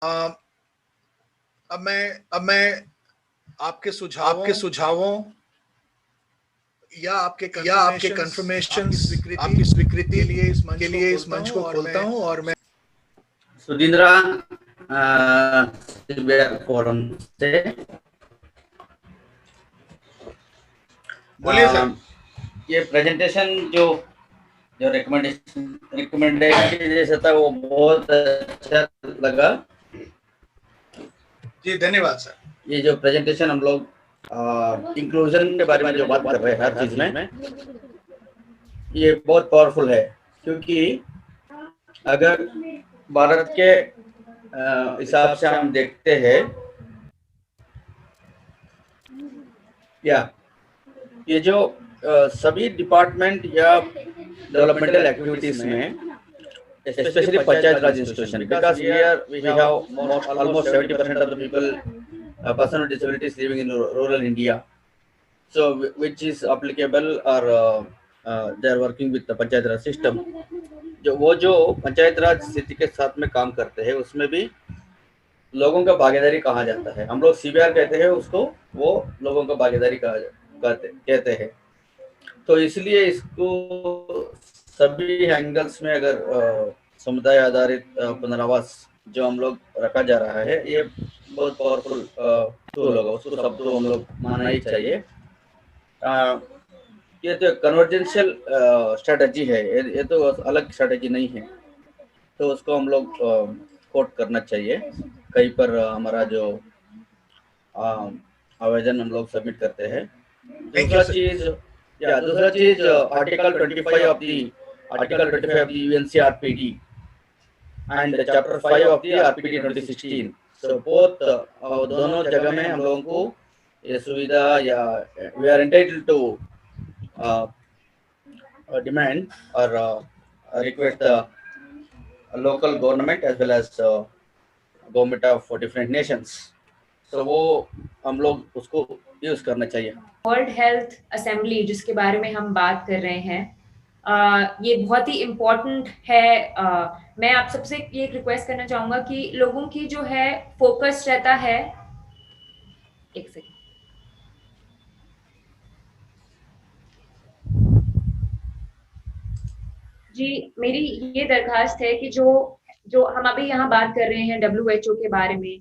अ, अब मैं आपके सुझावों या आपके कंफर्मेशंस, आपकी स्वीकृति के लिए इस मंच को खोलता हूं और मैं सुधींद्रा फोरम से बोलिए सर। ये प्रेजेंटेशन जो रिकमेंडेशन जैसा था वो बहुत अच्छा लगा। जी धन्यवाद सर। ये जो प्रेजेंटेशन हम लोग इंक्लूजन के बारे में जो बात कर रहे हैं हर चीज में, ये बहुत पावरफुल है, क्योंकि अगर भारत के हिसाब से हम देखते हैं या ये जो सभी डिपार्टमेंट या डेवलपमेंटल एक्टिविटीज में, especially Panchayat Raj institution, because here we have almost 70% of the people, person with disabilities living in rural India, so which is applicable or they are working with the Panchayat Raj system. जो पंचायत राज स्थिति के साथ में काम करते हैं उसमें भी लोगों का भागीदारी कहा जाता है, हम लोग CBR कहते हैं उसको, वो लोगों का भागीदारी कहते हैं। तो इसलिए इसको सभी एंगल्स में अगर समुदाय आधारित पुनर्वास जो हम लोग रखा जा रहा है, ये बहुत पावरफुल टूल होगा, उसको सबको हम लोग मानना ही चाहिए। ये तो कन्वर्जेंशियल स्ट्रेटजी है, ये तो अलग स्ट्रेटजी नहीं है, तो उसको हम लोग कोट करना चाहिए। कहीं पर हमारा जो आवेदन हम लोग सबमिट करते हैं। दूसरा चीज article 25 of the UNCRPD and chapter 5 of the RPD 2016, so both दोनों जगह में हम लोगों को ये सुविधा या we are entitled to demand or request the local government as well as government of different nations, so वो हम लोग उसको यूज करना चाहिए। वर्ल्ड हेल्थ असेंबली जिसके बारे में हम बात कर रहे हैं, ये बहुत ही इम्पोर्टेंट है। मैं आप सबसे ये रिक्वेस्ट करना चाहूंगा कि लोगों की जो है फोकस रहता है, एक सेकंड जी, मेरी ये दरखास्त है कि जो हम अभी यहाँ बात कर रहे हैं WHO के बारे में,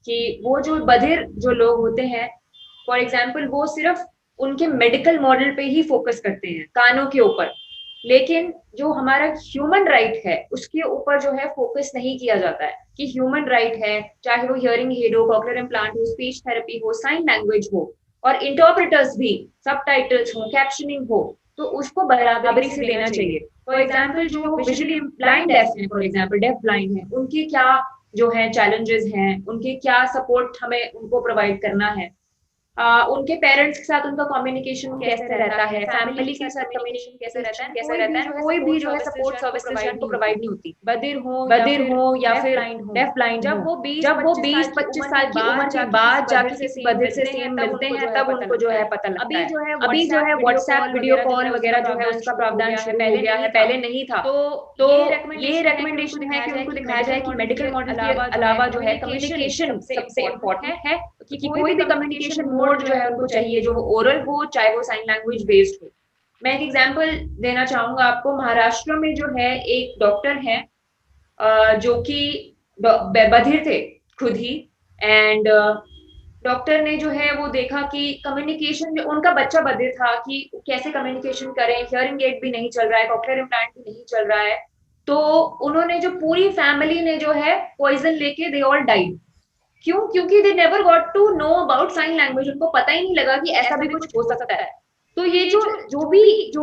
कि वो जो बधिर जो लोग होते हैं, फॉर एग्जाम्पल वो सिर्फ उनके मेडिकल मॉडल पे ही फोकस करते हैं, कानों के ऊपर, लेकिन जो हमारा ह्यूमन राइट है उसके ऊपर जो है फोकस नहीं किया जाता है कि ह्यूमन राइट है, चाहे वो हियरिंग एड हो, कॉक्लियर इम्प्लांट हो, स्पीच थेरेपी हो, साइन लैंग्वेज हो, और इंटरप्रेटर्स भी, सबटाइटल्स हो, कैप्शनिंग हो, तो उसको बराबरी से देना चाहिए। फॉर एग्जाम्पल जो विजुअली ब्लाइंड डेफ है, फॉर एग्जाम्पल डेफ ब्लाइंड है, उनके क्या जो है चैलेंजेस हैं, उनके क्या सपोर्ट हमें उनको प्रोवाइड करना है, उनके पेरेंट्स के साथ उनका कम्युनिकेशन कैसे रहता है, फैमिली के साथ कम्युनिकेशन कैसे रहता है, कोई भी जो है सपोर्ट सर्विसेज उनको प्रोवाइड नहीं होती, बधिर हो या फिर डेफ ब्लाइंड, जब वो 20-25 साल की उम्र के बाद जाके किसी बधिर से सेम मिलते हैं, तब उनको जो है पता लगता है। अभी जो है व्हाट्सएप वीडियो कॉल वगैरह जो है उसका प्रावधान शुरू हो गया है, पहले नहीं था। तो ये रिकमेंडेशन है कि उनको दिखाया जाए कि मेडिकल मॉडल के अलावा जो है कम्युनिकेशन सबसे इम्पोर्टेंट है, कि कोई भी कम्युनिकेशन मोड जो है उनको चाहिए, जो वो ओरल हो चाहे वो साइन लैंग्वेज बेस्ड हो। मैं एक एग्जांपल देना चाहूंगा आपको। महाराष्ट्र में जो है एक डॉक्टर है जो कि बधिर थे खुद ही, एंड डॉक्टर ने जो है वो देखा कि कम्युनिकेशन, जो उनका बच्चा बधिर था, कि कैसे कम्युनिकेशन करें, हियरिंग एड भी नहीं चल रहा है, कॉक्लियर इम्प्लांट भी नहीं चल रहा है, तो उन्होंने जो पूरी फैमिली ने जो है पॉइजन लेके दे ऑल डाइड। क्यों? क्योंकि they never got to know about sign language, उनको पता ही नहीं लगा कि ऐसा भी कुछ हो सकता है। तो ये जो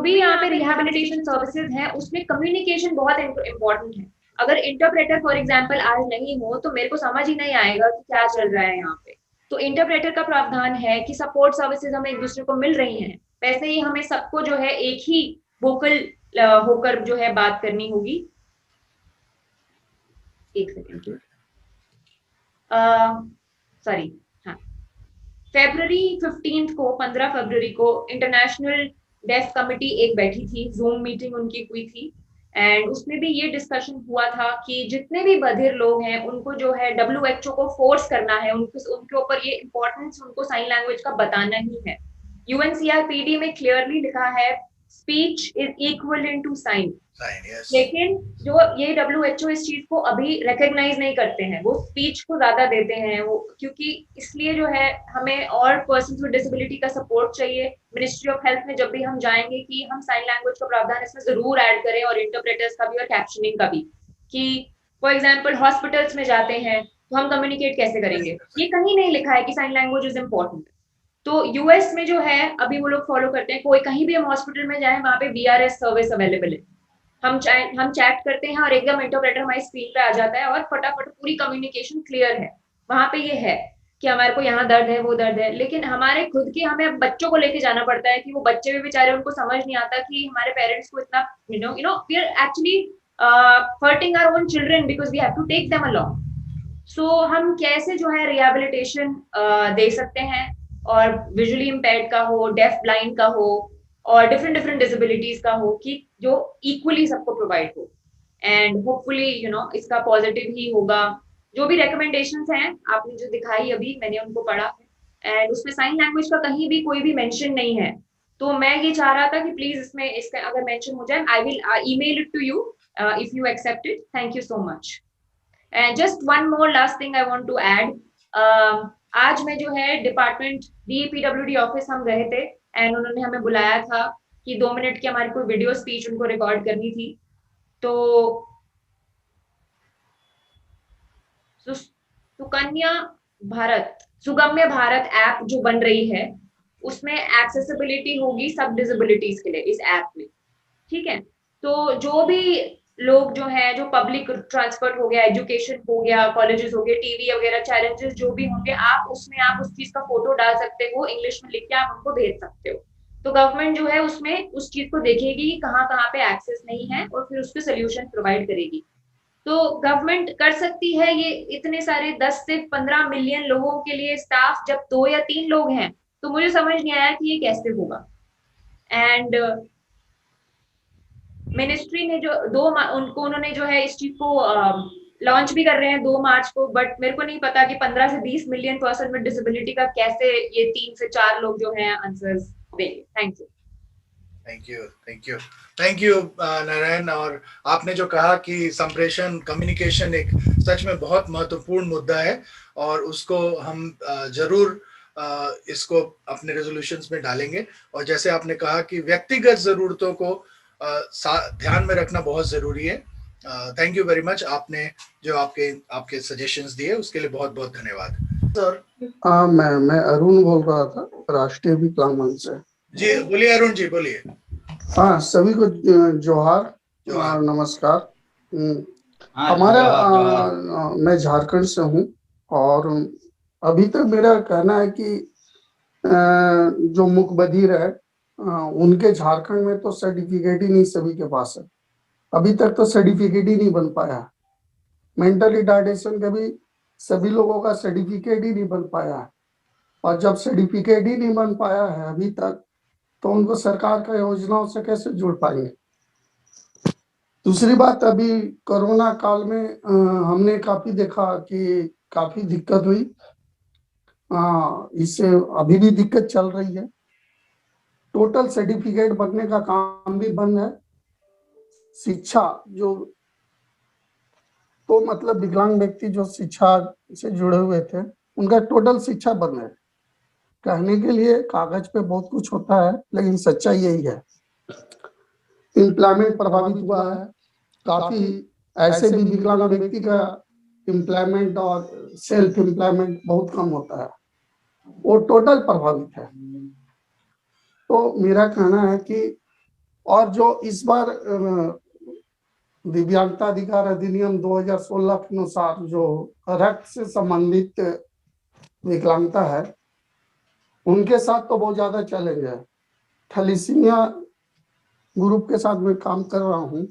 भी यहाँ पे रिहैबिलिटेशन सर्विसेज हैं उसमें कम्युनिकेशन बहुत इम्पोर्टेंट है। अगर इंटरप्रेटर फॉर एग्जांपल आज नहीं हो तो मेरे को समझ ही नहीं आएगा कि क्या चल रहा है यहाँ पे। तो इंटरप्रेटर का प्रावधान है कि सपोर्ट सर्विसेज हमें एक दूसरे को मिल रही हैं, वैसे ही हमें सबको जो है एक ही वोकल होकर जो है बात करनी होगी। एक सेकेंड, सॉरी, हाँ, February 15 को, 15 फरवरी को इंटरनेशनल डेफ कमिटी एक बैठी थी, जूम मीटिंग उनकी हुई थी, एंड उसमें भी ये डिस्कशन हुआ था कि जितने भी बधिर लोग हैं उनको जो है WHO को फोर्स करना है, उनके ऊपर ये इम्पोर्टेंस उनको साइन लैंग्वेज का बताना ही है। UNCRPD में क्लियरली लिखा है speech is equal to sign. लेकिन जो ये WHO इस चीज को अभी रिकॉग्नाइज नहीं करते हैं, वो स्पीच को ज्यादा देते हैं वो, क्योंकि इसलिए जो है हमें और पर्सन विद डिसेबिलिटी का सपोर्ट चाहिए। मिनिस्ट्री ऑफ हेल्थ में जब भी हम जाएंगे कि हम साइन लैंग्वेज का प्रावधान इसमें जरूर ऐड करें, और इंटरप्रेटर्स का भी और कैप्शनिंग का भी, कि फॉर एग्जाम्पल हॉस्पिटल्स में जाते हैं तो हम कम्युनिकेट कैसे करेंगे, ये कहीं नहीं लिखा है कि साइन लैंग्वेज इज इम्पोर्टेंट। तो यूएस में जो है अभी वो लोग फॉलो करते हैं, कोई कहीं भी हम हॉस्पिटल में जाए वहां पे VRS सर्विस अवेलेबल है, हम चैट करते हैं और एकदम इंटरप्रेटर हमारी स्क्रीन पे आ जाता है और फटाफट पूरी कम्युनिकेशन क्लियर है। वहां पे ये है कि हमारे को यहाँ दर्द है वो दर्द है, लेकिन हमारे खुद के हमें बच्चों को लेके जाना पड़ता है कि वो बच्चे भी बेचारे, उनको समझ नहीं आता कि हमारे पेरेंट्स को इतना we are actually hurting our own children because we have to take them along. So हम कैसे जो है रिहेबिलिटेशन दे सकते हैं, और विजुअली इम्पेयर्ड का हो, डेफ ब्लाइंड का हो, और डिफरेंट डिफरेंट डिसेबिलिटीज का हो, कि जो इक्वली सबको प्रोवाइड हो। एंड होपफुली इसका पॉजिटिव ही होगा। जो भी रिकमेंडेशंस हैं आपने जो दिखाई अभी, मैंने उनको पढ़ा है, एंड उसमें साइन लैंग्वेज का कहीं भी कोई भी मेंशन नहीं है। तो मैं ये चाह रहा था कि प्लीज इसमें इसका अगर मेंशन हो जाए, I will email it to you if you accept it. Thank you so much. And just one more last thing I want to add. आज मैं जो है डिपार्टमेंट DPWD ऑफिस हम गए थे, एंड उन्होंने हमें बुलाया था कि 2 मिनट की हमारी कोई वीडियो स्पीच उनको रिकॉर्ड करनी थी। तो सुकन्या भारत, सुगम्य भारत ऐप जो बन रही है, उसमें एक्सेसिबिलिटी होगी सब डिसेबिलिटीज के लिए इस ऐप में, ठीक है। तो जो भी लोग जो है, जो पब्लिक ट्रांसपोर्ट हो गया, एजुकेशन हो गया, कॉलेजेस हो गए, टीवी वगैरह चैलेंजेस जो भी होंगे, आप उसमें आप उस चीज का फोटो डाल सकते हो, इंग्लिश में लिख के आप उनको भेज सकते हो। तो गवर्नमेंट जो है उसमें उस चीज को देखेगी कि कहाँ कहाँ पे एक्सेस नहीं है, और फिर उसके सोल्यूशन प्रोवाइड करेगी। तो गवर्नमेंट कर सकती है ये इतने सारे 10 से 15 मिलियन लोगों के लिए स्टाफ, जब 2 या 3 लोग हैं, तो मुझे समझ नहीं आया कि ये कैसे होगा। एंड मिनिस्ट्री ने जो उन्होंने जो है इस चीज को लॉन्च भी कर रहे हैं 2 मार्च को, बट मेरे को नहीं पता कि 15 से 20 मिलियन पर्सन विद डिसेबिलिटी का कैसे ये 3 से 4 लोग जो हैं आंसर्स देंगे। Thank you. Thank you, thank you, thank you Narayan. और आपने जो कहा कि संप्रेषण, कम्युनिकेशन एक सच में बहुत महत्वपूर्ण मुद्दा है, और उसको हम जरूर इसको अपने रेजोल्यूशंस में डालेंगे। और जैसे आपने कहा कि व्यक्तिगत जरूरतों को ध्यान में रखना बहुत जरूरी है। Thank you very much. आपने जो आपके सजेशंस दिए उसके लिए बहुत बहुत धन्यवाद सर। मैं अरुण बोल रहा था, राष्ट्रीय विकलांग मंच से। जी बोलिए अरुण जी, बोलिए। हाँ, सभी को जोहार, नमस्कार। हमारा मैं झारखंड से हूँ, और अभी तक मेरा कहना है कि जो मुख बधिर है उनके झारखंड में तो सर्टिफिकेट ही नहीं सभी के पास है। अभी तक तो सर्टिफिकेट ही नहीं बन पाया। मेंटल रिटार्डेशन का भी सभी लोगों का सर्टिफिकेट ही नहीं बन पाया है, और जब सर्टिफिकेट ही नहीं बन पाया है अभी तक, तो उनको सरकार का योजनाओं से कैसे जुड़ पाएंगे। दूसरी बात, अभी कोरोना काल में हमने काफी देखा कि काफी दिक्कत हुई, इससे अभी भी दिक्कत चल रही है। टोटल सर्टिफिकेट बनने का काम भी बंद है। शिक्षा जो, तो मतलब विकलांग व्यक्ति जो शिक्षा से जुड़े हुए थे, उनका टोटल शिक्षा बंद है। कहने के लिए कागज पे बहुत कुछ होता है, लेकिन सच्चाई यही है। एम्प्लॉयमेंट प्रभावित हुआ है, काफी ऐसे भी विकलांग व्यक्ति का एम्प्लॉयमेंट और सेल्फ एम्प्लॉयमेंट बहुत कम होता है, वो टोटल प्रभावित है। तो मेरा कहना है कि, और जो इस बार दिव्यांगता अधिकार अधिनियम 2016 के अनुसार जो रक्त से संबंधित विकलांगता है, उनके साथ तो बहुत ज्यादा चैलेंज है। थैलेसीमिया ग्रुप के साथ मैं काम कर रहा हूँ।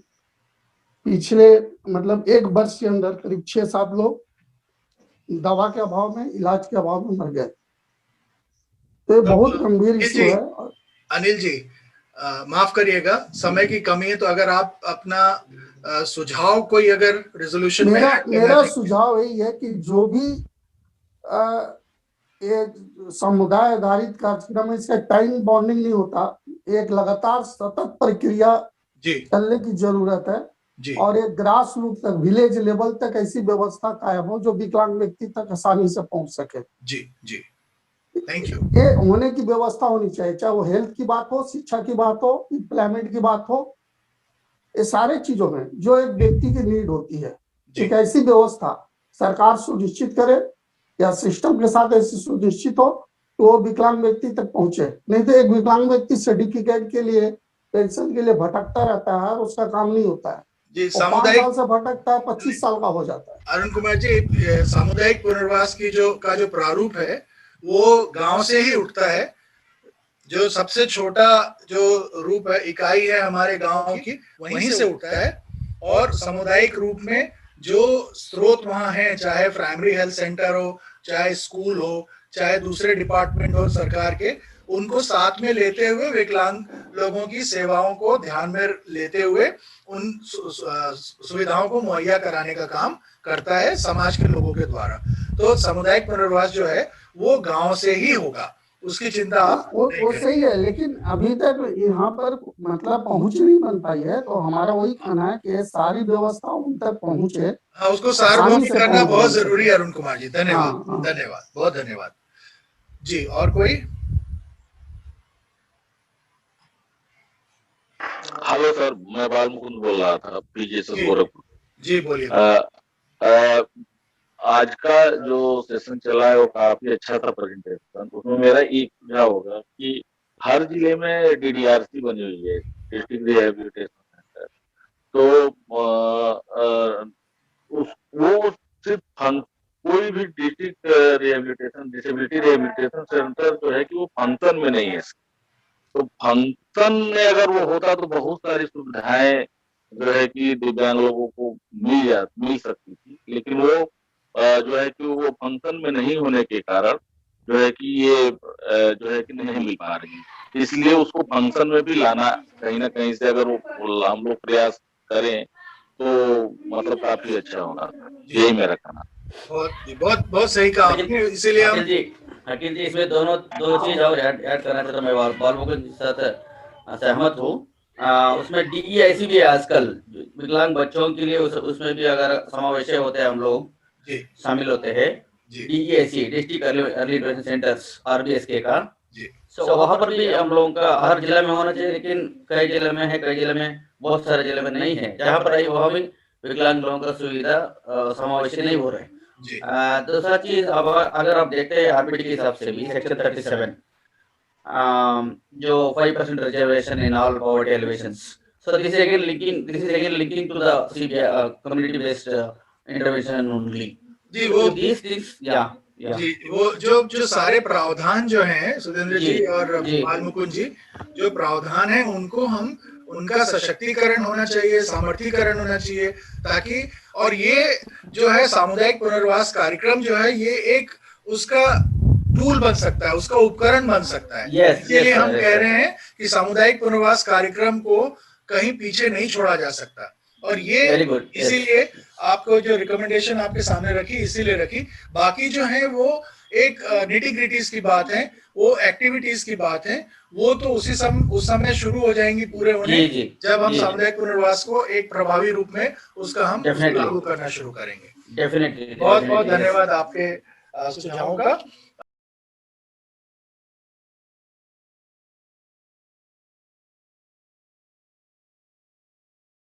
पिछले मतलब 1 वर्ष के अंदर करीब 6-7 लोग दवा के अभाव में, इलाज के अभाव में मर गए। तो ये बहुत गंभीर इशू है। अनिल जी, माफ करिएगा, समय की कमी है, तो अगर आप अपना सुझाव कोई अगर रेजोल्यूशन में मेरा सुझाव यही है कि जो भी ये समुदाय आधारित कार्यक्रम, इसका टाइम बॉन्डिंग नहीं होता, एक लगातार सतत प्रक्रिया चलने की जरूरत है जी। और एक ग्रास रूट तक, विलेज लेवल तक ऐसी व्यवस्था कायम हो जो विकलांग व्यक्ति तक आसानी से पहुंच सके। जी जी, थैंक यू। ये होने की व्यवस्था होनी चाहिए, चाहे वो हेल्थ की बात हो, शिक्षा की बात हो, एम्प्लॉयमेंट की बात हो, ये सारे चीजों में जो एक व्यक्ति की नीड होती है, एक ऐसी व्यवस्था सरकार सुनिश्चित करे या सिस्टम के साथ ऐसी सुनिश्चित हो तो वो विकलांग व्यक्ति तक पहुंचे। नहीं तो एक विकलांग व्यक्ति सर्टिफिकेट के लिए, पेंशन के लिए भटकता रहता है और उसका काम नहीं होता है जी। 5 साल से भटकता है, 25 साल का हो जाता है। अरुण कुमार जी, सामुदायिक पुनर्वास की जो प्रारूप है वो गांव से ही उठता है। जो सबसे छोटा जो रूप है, इकाई है हमारे गांव की, वहीं से उठता है। और सामुदायिक रूप में जो स्रोत वहां है, चाहे प्राइमरी हेल्थ सेंटर हो, चाहे स्कूल हो, चाहे दूसरे डिपार्टमेंट हो सरकार के, उनको साथ में लेते हुए, विकलांग लोगों की सेवाओं को ध्यान में लेते हुए उन सुविधाओं को मुहैया कराने का काम करता है समाज के लोगों के द्वारा। तो सामुदायिक पुनर्वास जो है वो गांव से ही होगा, उसकी चिंता वो सही है, लेकिन अभी तक यहाँ पर मतलब पहुंच नहीं बन पाई है। तो हमारा वही कहना है कि सारी व्यवस्था उन तक पहुंचे। हाँ, उसको सार्वभौमिक करना बहुत जरूरी है। अरुण कुमार जी, धन्यवाद। धन्यवाद, बहुत धन्यवाद जी। और कोई? हेलो सर, मैं बाल मुकुंद बोल रहा था, पीजीएसएस गोरखपुर जी। बोलिए। आज का जो सेशन चला है वो काफी अच्छा था प्रेजेंटेशन। उसमें मेरा एक सुझाव होगा कि हर जिले में डीडीआरसी बनी हुई है, डिस्ट्रिक्ट रिहेबिलिटेशन सेंटर। तो वो सिर्फ कोई भी district rehabilitation, disability rehabilitation centre जो है कि वो फंक्शन में नहीं है। तो फंक्शन में अगर वो होता तो बहुत सारी सुविधाएं जो है कि दिव्यांग लोगों को मिल सकती थी, लेकिन वो जो है कि वो फंक्शन में नहीं होने के कारण जो है कि ये जो है कि नहीं मिल पा रही। इसलिए उसको फंक्शन में भी लाना कहीं ना कहीं से अगर वो हम लोग प्रयास करें तो मतलब काफी अच्छा होगा। यही मेरा कहना। बहुत सही कहा, इसीलिए हम अखिल जी इसमें दो चीज और ऐड करना चाहता हूँ। मैं बाल मुकुंद के साथ सहमत हूँ। उसमें डीईआईसी भी है आजकल, विकलांग बच्चों के लिए उसमें भी अगर समावेश होते हैं, हम लोग शामिल होते हैं। DEIC, district early intervention centres, RBSK का। सो वहाँ पर भी हम लोगों का हर जिला में होना चाहिए, लेकिन कई जिले में है, कई जिले में, बहुत सारे जिले में नहीं है। जहाँ पर आई वहाँ भी विकलांग लोगों का सुविधा समावेश नहीं हो रहा है। दूसरा चीज, अब अगर आप देखते हैं आरबीटी के हिसाब से भी सेक्शन 37 जो 5% reservation in all poverty alleviations, so this is again linking to the community based intervention only जी। वो दिस जी, वो जो सारे प्रावधान जो हैं सुरेंद्र जी और बाल मुकुंद जी, जो प्रावधान है उनको हम उनका सशक्तिकरण होना चाहिए, सामर्थ्यकरण होना चाहिए, ताकि और ये जो है सामुदायिक पुनर्वास कार्यक्रम जो है ये एक उसका टूल बन सकता है, उसका उपकरण बन सकता है। इसलिए हम कह रहे हैं कि सामुदायिक पुनर्वास कार्यक्रम को कहीं पीछे नहीं छोड़ा जा सकता। और ये इसीलिए आपको जो रिकमेंडेशन आपके सामने रखी, इसीलिए रखी। बाकी जो है वो एक निटी ग्रिटीज की बात है, वो एक्टिविटीज की बात है, वो तो उस समय शुरू हो जाएंगी पूरे होने, जब हम सामुदायिक पुनर्वास को एक प्रभावी रूप में उसका हम लागू करना शुरू करेंगे। डेफिनेटली। बहुत बहुत धन्यवाद आपके सुझावों का।